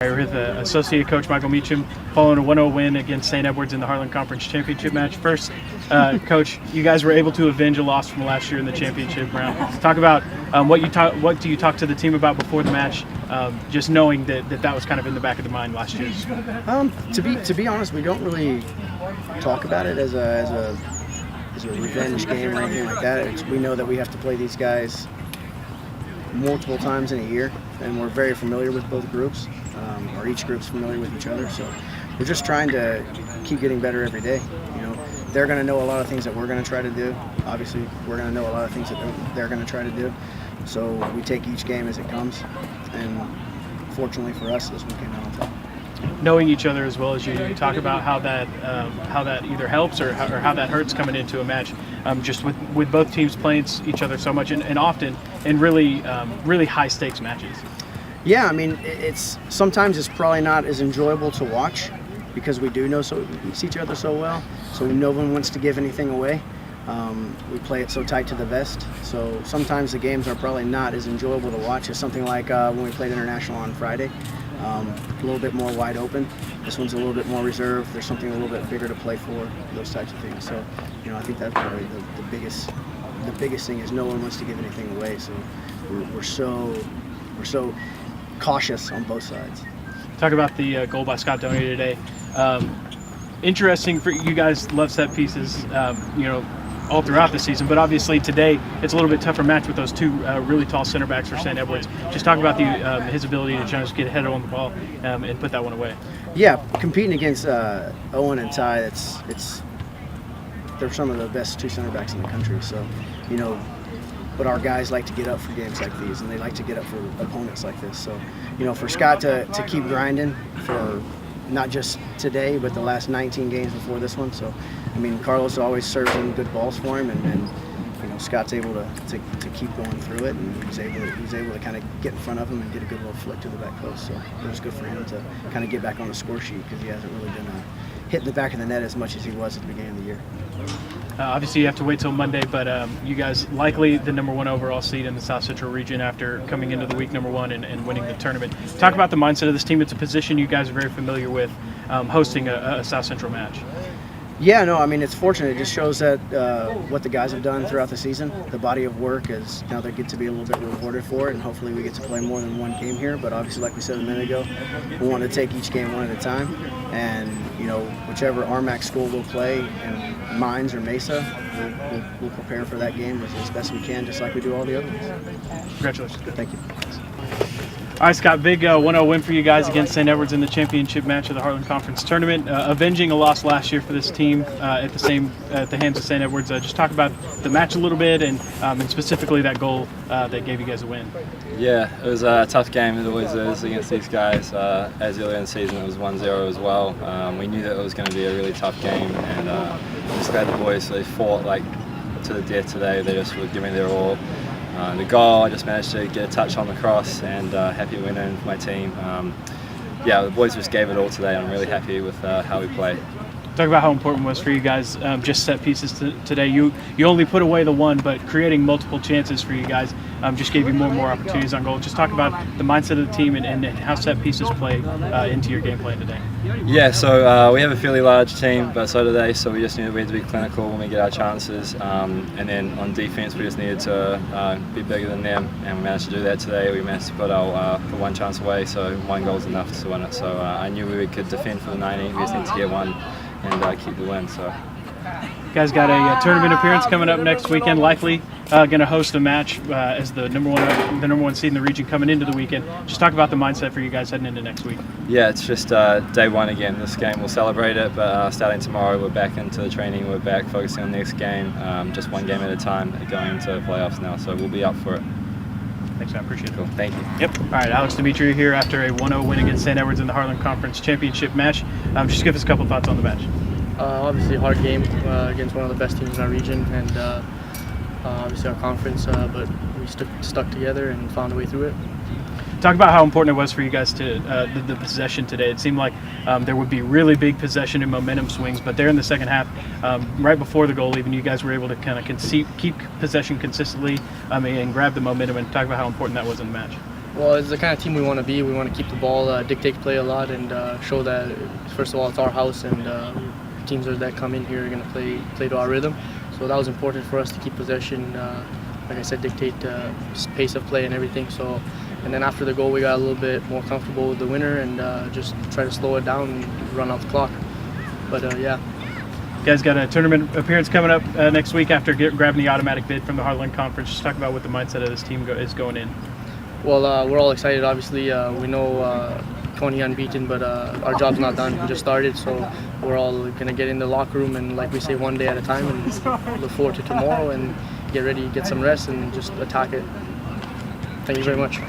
With Associate Coach Michael Meacham following a 1-0 win against St. Edwards in the Heartland Conference Championship match. First, Coach, you guys were able to avenge a loss from last year in the championship round. Talk about what do you talk to the team about before the match, just knowing that was kind of in the back of the mind last year? To be honest, we don't really talk about it as a revenge game or anything like that. We know that we have to play these guys multiple times in a year, and we're very familiar with both groups, or each group's familiar with each other. So we're just trying to keep getting better every day. You know, they're going to know a lot of things that we're going to try to do. Obviously, we're going to know a lot of things that they're going to try to do. So we take each game as it comes, and fortunately for us, this one came out on top. Knowing each other as well as you talk about how that either helps or how that hurts coming into a match, just with both teams playing each other so much and often in really high stakes matches. Yeah, I mean, sometimes it's probably not as enjoyable to watch because we see each other so well, so no one wants to give anything away. We play it so tight to the vest, so sometimes the games are probably not as enjoyable to watch as something like when we played International on Friday. A little bit more wide open. This one's a little bit more reserved. There's something a little bit bigger to play for, those types of things. So, you know, I think that's probably the biggest thing is no one wants to give anything away. So we're so cautious on both sides. Talk about the goal by Scott Doney today. Interesting for you guys. Love set pieces. All throughout the season, but obviously today it's a little bit tougher match with those two really tall center backs for St. Edwards. Just talk about his ability to just get ahead on the ball and put that one away. Yeah, competing against Owen and Ty, they're some of the best two center backs in the country. So, you know, but our guys like to get up for games like these, and they like to get up for opponents like this. So, you know, for Scott to keep grinding for not just today, but the last 19 games before this one. So, I mean, Carlos always serves in good balls for him, and you know, Scott's able to keep going through it, and he's able to kind of get in front of him and get a good little flick to the back post. So it was good for him to kind of get back on the score sheet because he hasn't really been hitting the back of the net as much as he was at the beginning of the year. Obviously, you have to wait till Monday, but you guys likely the #1 overall seed in the South Central region after coming into the week #1 and winning the tournament. Talk about the mindset of this team. It's a position you guys are very familiar with, hosting a South Central match. Yeah, no, I mean, it's fortunate. It just shows that what the guys have done throughout the season, the body of work is now they get to be a little bit rewarded for it, and hopefully we get to play more than one game here. But obviously, like we said a minute ago, we want to take each game one at a time, and you know, whichever RMAC school we'll play, and Mines or Mesa, we'll prepare for that game as best we can, just like we do all the other ones. Congratulations. Thank you. All right, Scott, big 1-0 win for you guys against St. Edwards in the championship match of the Heartland Conference Tournament, avenging a loss last year for this team at the hands of St. Edwards. Just talk about the match a little bit and specifically that goal that gave you guys a win. Yeah, it was a tough game. It always is against these guys. As earlier in the season, it was 1-0 as well. We knew that it was going to be a really tough game, and I'm just glad the boys fought like to the death today. They just were giving their all. The goal, I just managed to get a touch on the cross, and happy winning for my team. Yeah, the boys just gave it all today. I'm really happy with how we played. Talk about how important it was for you guys, just set pieces today. You only put away the one, but creating multiple chances for you guys just gave you more and more opportunities on goal. Just talk about the mindset of the team and how set pieces play into your game plan today. Yeah, so we have a fairly large team, but so do they, so we just knew we had to be clinical when we get our chances. And then on defense, we just needed to be bigger than them, and we managed to do that today. We managed to put one chance away, so one goal is enough to win it. So I knew we could defend for the 90, we just need to get one and keep the win. So, you guys got a tournament appearance coming up next weekend. Likely going to host a match as the number one seed in the region coming into the weekend. Just talk about the mindset for you guys heading into next week. Yeah, it's just day one again. This game we'll celebrate it, but starting tomorrow we're back into the training. We're back focusing on the next game, just one game at a time, going into playoffs now. So we'll be up for it. Thanks, man. Appreciate it. Cool. Thank you. Yep. All right, Alex Dimitri here after a 1-0 win against St. Edwards in the Heartland Conference Championship match. Just give us a couple thoughts on the match. Obviously a hard game against one of the best teams in our region, and obviously our conference, but we stuck together and found a way through it. Talk about how important it was for you guys to the possession today. It seemed like there would be really big possession and momentum swings, but there in the second half, right before the goal even, you guys were able to kind of keep possession consistently and grab the momentum, and talk about how important that was in the match. Well, it's the kind of team we want to be. We want to keep the ball, dictate play a lot, and show that, first of all, it's our house, and teams that come in here are going to play to our rhythm. So that was important for us to keep possession, like I said, dictate pace of play and everything. So, and then after the goal, we got a little bit more comfortable with the winner and just try to slow it down and run out the clock. But yeah. You guys got a tournament appearance coming up next week after grabbing the automatic bid from the Heartland Conference. Just talk about what the mindset of this team is going in. Well, we're all excited, obviously. We know Coney unbeaten, but our job's not done. We just started, so we're all going to get in the locker room and, like we say, one day at a time, and look forward to tomorrow and get ready, get some rest, and just attack it. Thank you very much.